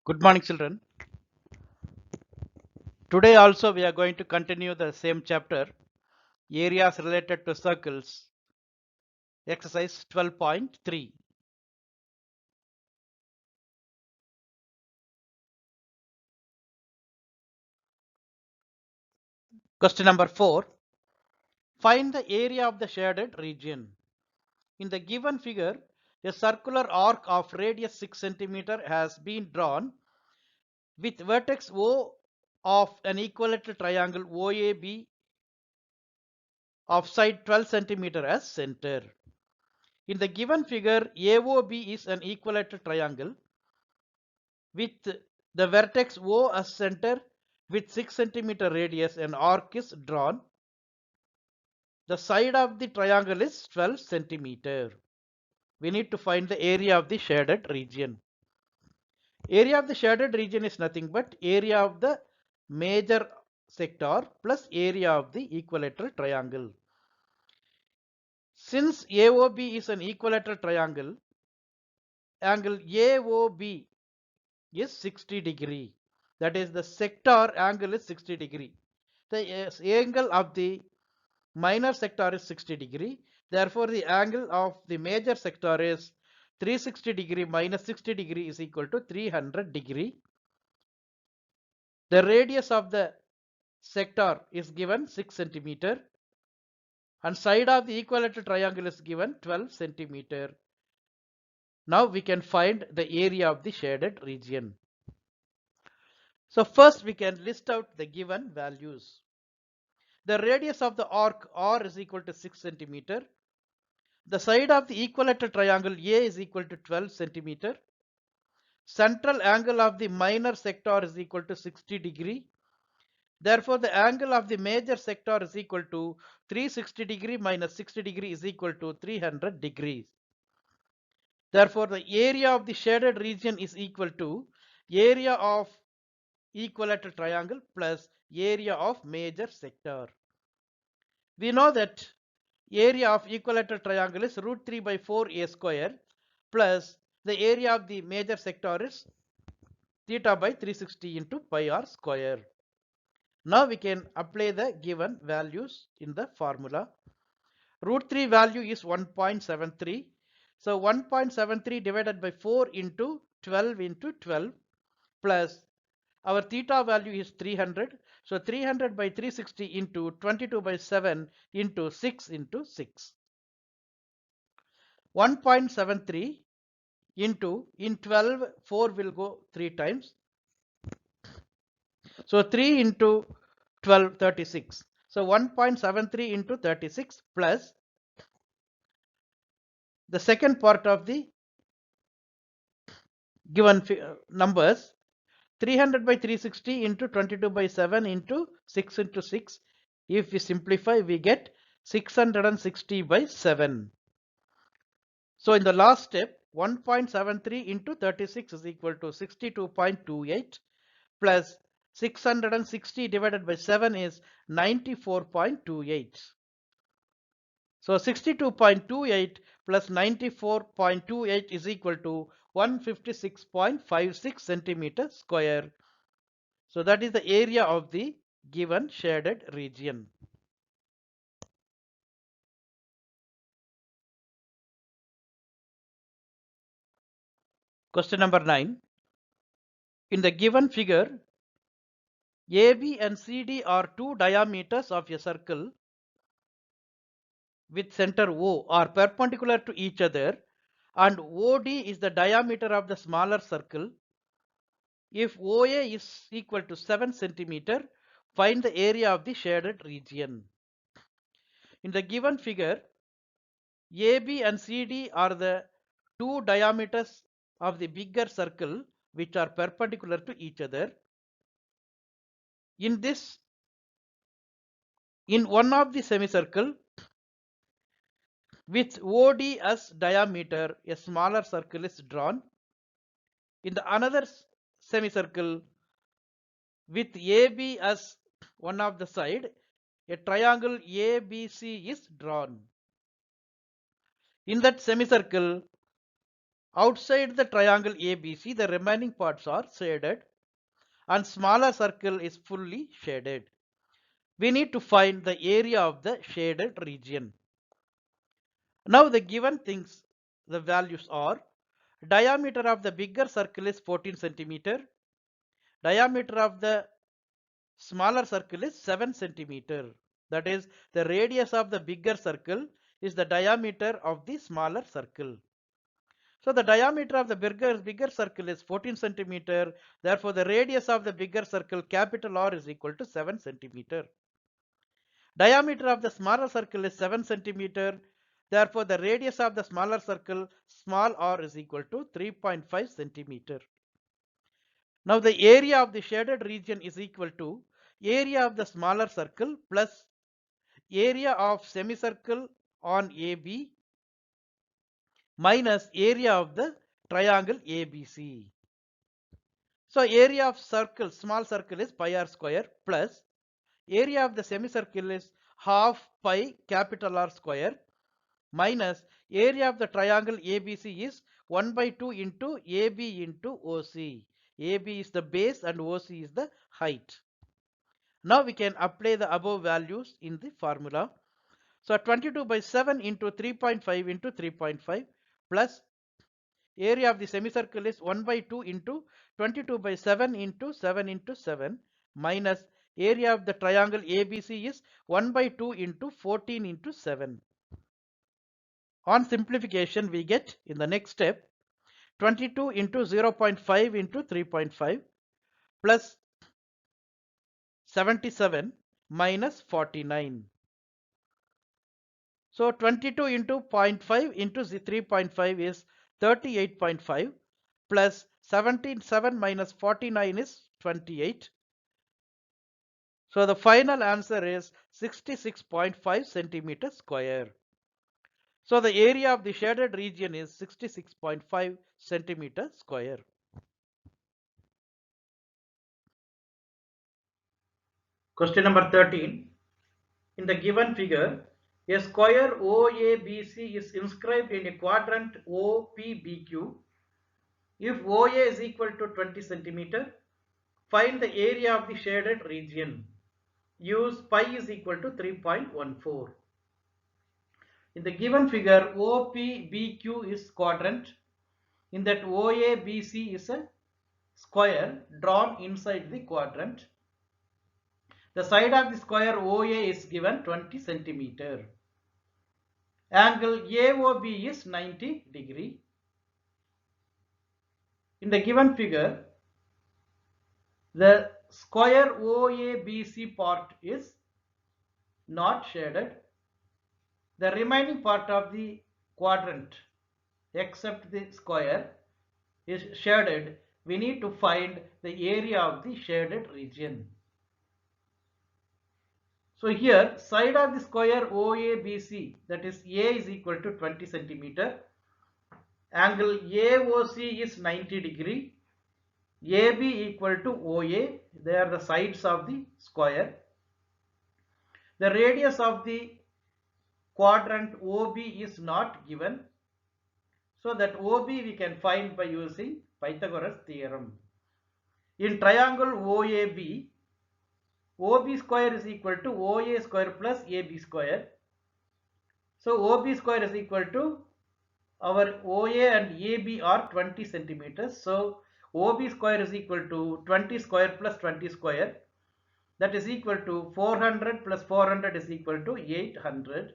Good morning, children. Today also we are going to continue the same chapter, areas related to circles, exercise 12.3. Question number 4. Find the area of the shaded region. In the given figure, a circular arc of radius 6 cm has been drawn with vertex O of an equilateral triangle OAB of side 12 cm as center. In the given figure, AOB is an equilateral triangle with the vertex O as center with 6 cm radius and arc is drawn. The side of the triangle is 12 cm. We need to find the area of the shaded region. Area of the shaded region is nothing but area of the major sector plus area of the equilateral triangle. Since AOB is an equilateral triangle, angle AOB is 60 degree. That is, the sector angle is 60 degree. The angle of the minor sector is 60 degree. Therefore, the angle of the major sector is 360 degree minus 60 degree is equal to 300 degree. The radius of the sector is given 6 centimeter and side of the equilateral triangle is given 12 centimeter. Now we can find the area of the shaded region. So first we can list out the given values. The radius of the arc R is equal to 6 centimeter. The side of the equilateral triangle A is equal to 12 centimeter. Central angle of the minor sector is equal to 60 degree. Therefore, the angle of the major sector is equal to 360 degree minus 60 degree is equal to 300 degrees. Therefore, the area of the shaded region is equal to area of equilateral triangle plus area of major sector. We know that area of equilateral triangle is root 3 by 4 a square plus the area of the major sector is theta by 360 into pi r square. Now we can apply the given values in the formula. Root 3 value is 1.73. So 1.73 divided by 4 into 12 into 12 plus our theta value is 300. So 300 by 360 into 22 by 7 into 6 into 6. 1.73 into in 12 4 will go 3 times. So 3 into 12 36. So 1.73 into 36 plus the second part of the given numbers 300 by 360 into 22 by 7 into 6 into 6. If we simplify, we get 660 by 7. So in the last step, 1.73 into 36 is equal to 62.28 plus 660 divided by 7 is 94.28. So 62.28 plus 94.28 is equal to 156.56 centimeter square. So that is the area of the given shaded region. Question number 9. In the given figure, AB and CD are two diameters of a circle with center O are perpendicular to each other and OD is the diameter of the smaller circle. If OA is equal to 7 centimeter, find the area of the shaded region. In the given figure, AB and CD are the two diameters of the bigger circle which are perpendicular to each other. In one of the semicircle with OD as diameter, a smaller circle is drawn. In the another semicircle with AB as one of the side, a triangle ABC is drawn. In that semicircle, Outside the triangle ABC, the remaining parts are shaded and smaller circle is fully shaded. We need to find the area of the shaded region. Now the given things, the values are: diameter of the bigger circle is 14 centimeter. Diameter of the smaller circle is 7 centimeter. That is, the radius of the bigger circle is the diameter of the smaller circle. So the diameter of the bigger circle is 14 centimeter. Therefore, the radius of the bigger circle capital R is equal to 7 centimeter. Diameter of the smaller circle is 7 centimeter. Therefore, the radius of the smaller circle small r is equal to 3.5 centimeter. Now the area of the shaded region is equal to area of the smaller circle plus area of semicircle on AB minus area of the triangle ABC. So area of circle, small circle is pi r square plus area of the semicircle is half pi capital R square minus area of the triangle ABC is 1 by 2 into AB into OC. AB is the base and OC is the height. Now we can apply the above values in the formula. So 22 by 7 into 3.5 into 3.5 plus area of the semicircle is 1 by 2 into 22 by 7 into 7 minus area of the triangle ABC is 1 by 2 into 14 into 7. On simplification, we get in the next step 22 into 0.5 into 3.5 plus 77 minus 49. So 22 into 0.5 into 3.5 is 38.5 plus 77 minus 49 is 28. So the final answer is 66.5 centimeters square. So the area of the shaded region is 66.5 centimeters square. Question number 13. In the given figure, a square OABC is inscribed in a quadrant OPBQ. If OA is equal to 20 centimeter, find the area of the shaded region. Use pi is equal to 3.14. In the given figure, OPBQ is quadrant. In that OABC is a square drawn inside the quadrant. The side of the square OA is given 20 centimeter. Angle AOB is 90 degree. In the given figure, the square OABC part is not shaded. The remaining part of the quadrant except the square is shaded. We need to find the area of the shaded region. So here side of the square OABC, that is A is equal to 20 centimeter. Angle AOC is 90 degree. AB equal to OA, they are the sides of the square. The radius of the quadrant OB is not given. So that OB we can find by using Pythagoras theorem. In triangle OAB, OB square is equal to OA square plus AB square. So OB square is equal to our OA and AB are 20 centimeters. So OB square is equal to 20 square plus 20 square. That is equal to 400 plus 400 is equal to 800.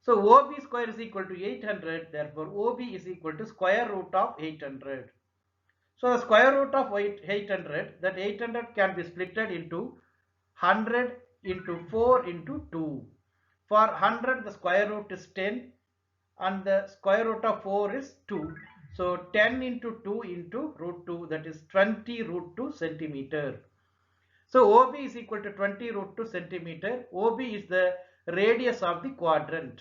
So OB square is equal to 800. Therefore OB is equal to square root of 800. So the square root of 800, that 800 can be splitted into 100 into 4 into 2. For 100 the square root is 10 and the square root of 4 is 2. So 10 into 2 into root 2, that is 20 root 2 centimeter. So OB is equal to 20 root 2 centimeter. OB is the radius of the quadrant.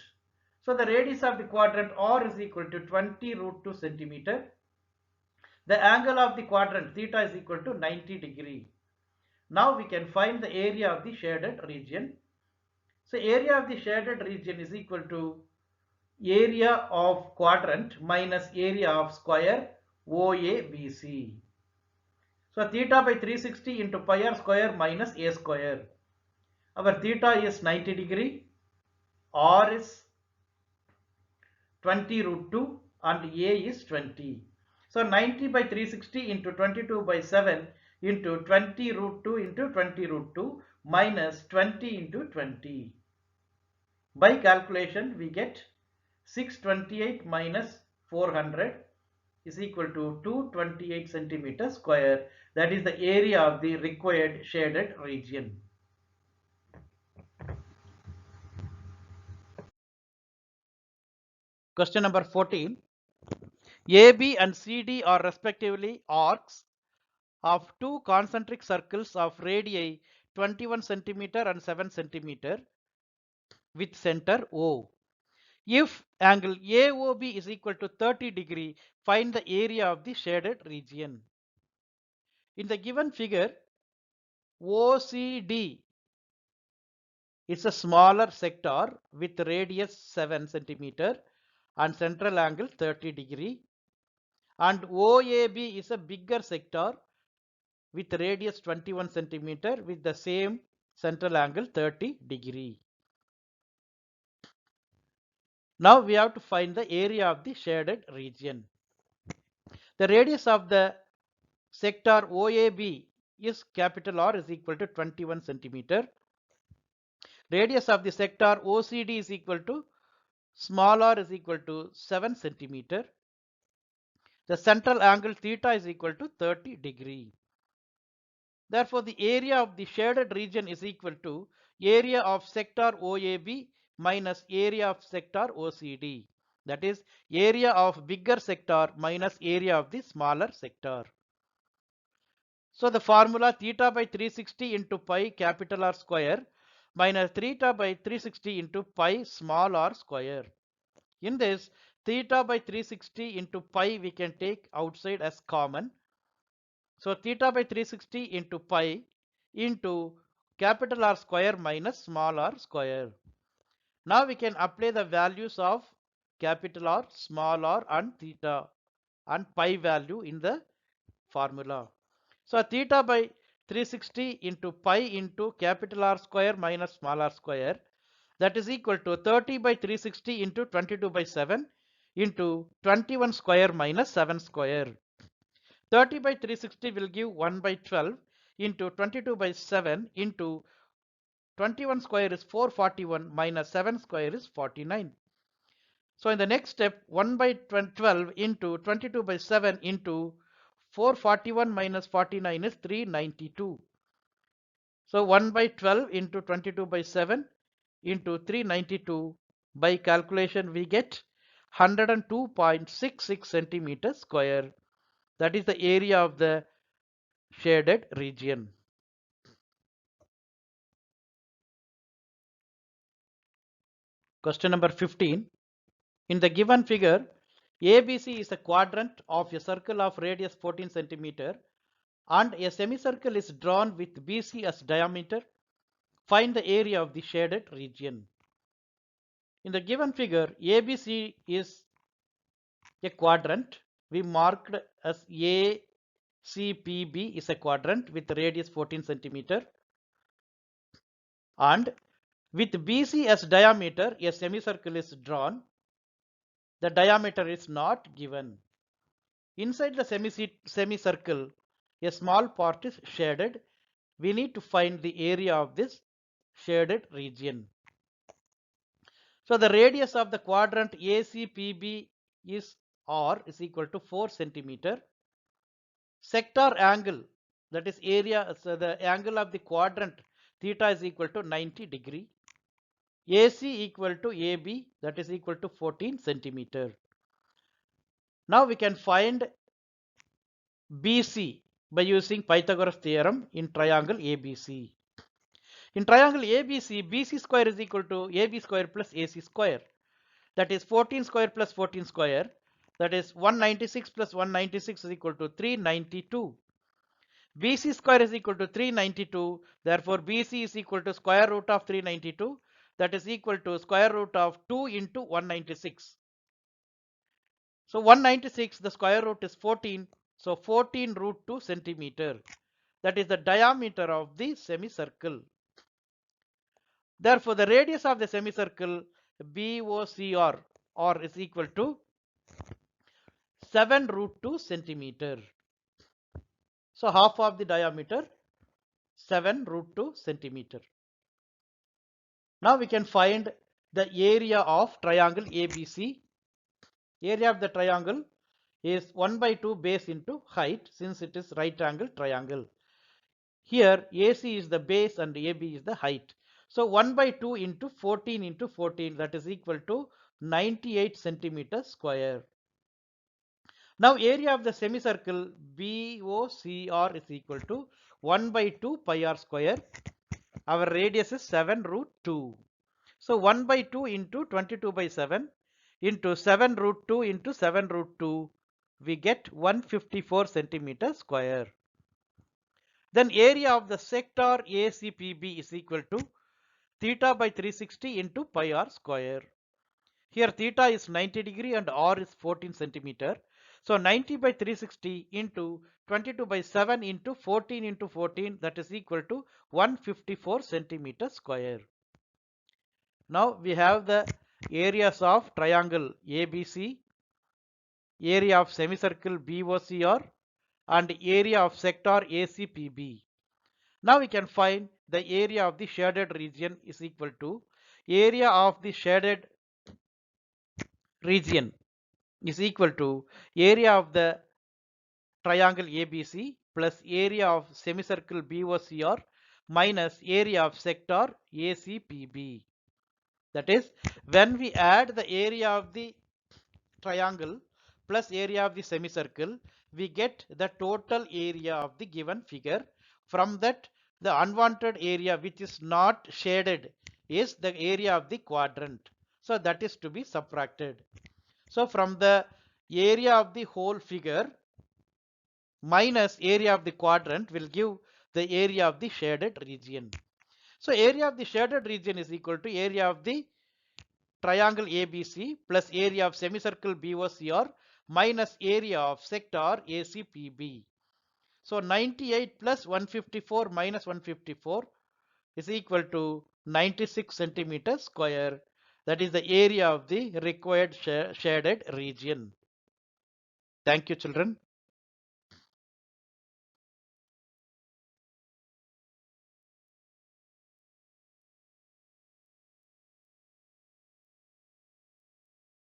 So the radius of the quadrant R is equal to 20 root 2 centimeter. The angle of the quadrant theta is equal to 90 degree. Now we can find the area of the shaded region. So area of the shaded region is equal to area of quadrant minus area of square OABC. So theta by 360 into pi r square minus a square. Our theta is 90 degree, r is 20 root 2 and a is 20. So 90 by 360 into 22 by 7 into 20 root 2 into 20 root 2 minus 20 into 20. By calculation we get 628 minus 400 is equal to 228 centimeters square. That is the area of the required shaded region. Question number 14. AB and CD are respectively arcs of two concentric circles of radii 21 centimeter and 7 centimeter with center O. If angle AOB is equal to 30 degree, find the area of the shaded region. In the given figure, OCD is a smaller sector with radius 7 centimeter and central angle 30 degree, and OAB is a bigger sector with radius 21 centimeter with the same central angle 30 degree. Now we have to find the area of the shaded region. The radius of the sector OAB is capital R is equal to 21 centimeter. Radius of the sector OCD is equal to small r is equal to 7 centimeter. The central angle theta is equal to 30 degree. Therefore, the area of the shaded region is equal to area of sector OAB minus area of sector OCD. That is area of bigger sector minus area of the smaller sector. So the formula theta by 360 into pi capital R square minus theta by 360 into pi small r square. In this, theta by 360 into pi we can take outside as common. So theta by 360 into pi into capital R square minus small r square. Now we can apply the values of capital R, small r and theta and pi value in the formula. So theta by 360 into pi into capital R square minus small r square, that is equal to 30 by 360 into 22 by 7 into 21 square minus 7 square. 30 by 360 will give 1 by 12 into 22 by 7 into 21 square is 441 minus 7 square is 49. So in the next step, 1 by 12 into 22 by 7 into 441 minus 49 is 392. So 1 by 12 into 22 by 7 into 392, by calculation we get 102.66 centimeters square. That is the area of the shaded region. Question number 15. In the given figure, ABC is a quadrant of a circle of radius 14 centimeter and a semicircle is drawn with BC as diameter. Find the area of the shaded region. In the given figure, ABC is a quadrant. We marked as ACPB is a quadrant with radius 14 centimeter, and with BC as diameter, a semicircle is drawn. The diameter is not given. Inside the semicircle, a small part is shaded. We need to find the area of this shaded region. So the radius of the quadrant ACPB is R is equal to 4 centimeter. Sector angle, that is area, so the angle of the quadrant theta is equal to 90 degree. AC equal to AB, that is equal to 14 centimeter. Now we can find BC by using Pythagoras theorem in triangle ABC. In triangle ABC, BC square is equal to AB square plus AC square. That is 14 square plus 14 square. That is 196 plus 196 is equal to 392. BC square is equal to 392. Therefore, BC is equal to square root of 392. that is equal to square root of 2 into 196. So 196, the square root is 14. So 14 root 2 centimeter. That is the diameter of the semicircle. Therefore, the radius of the semicircle BOCR or is equal to 7 root 2 centimeter. So half of the diameter 7 root 2 centimeter. Now we can find the area of triangle ABC. Area of the triangle is 1 by 2 base into height, since it is right angle triangle. Here AC is the base and AB is the height. So 1 by 2 into 14 into 14, that is equal to 98 centimeters square. Now area of the semicircle BOCR is equal to 1 by 2 pi r square. Our radius is 7 root 2. So 1 by 2 into 22 by 7 into 7 root 2 into 7 root 2, we get 154 centimeters square. Then area of the sector ACPB is equal to theta by 360 into pi r square. Here theta is 90 degree and r is 14 centimeter. So 90 by 360 into 22 by 7 into 14 into 14, that is equal to 154 centimeter square. Now we have the areas of triangle ABC, area of semicircle BOCR, and area of sector ACPB. Now we can find the area of the shaded region is equal to area of the shaded region is equal to area of the triangle ABC plus area of semicircle BOCR minus area of sector ACPB. That is, when we add the area of the triangle plus area of the semicircle, we get the total area of the given figure. From that, the unwanted area which is not shaded is the area of the quadrant. So that is to be subtracted. So from the area of the whole figure minus area of the quadrant will give the area of the shaded region. So area of the shaded region is equal to area of the triangle ABC plus area of semicircle BOCR minus area of sector ACPB. So 98 plus 154 minus 154 is equal to 96 centimeters square. That is the area of the required shaded region. Thank you, children.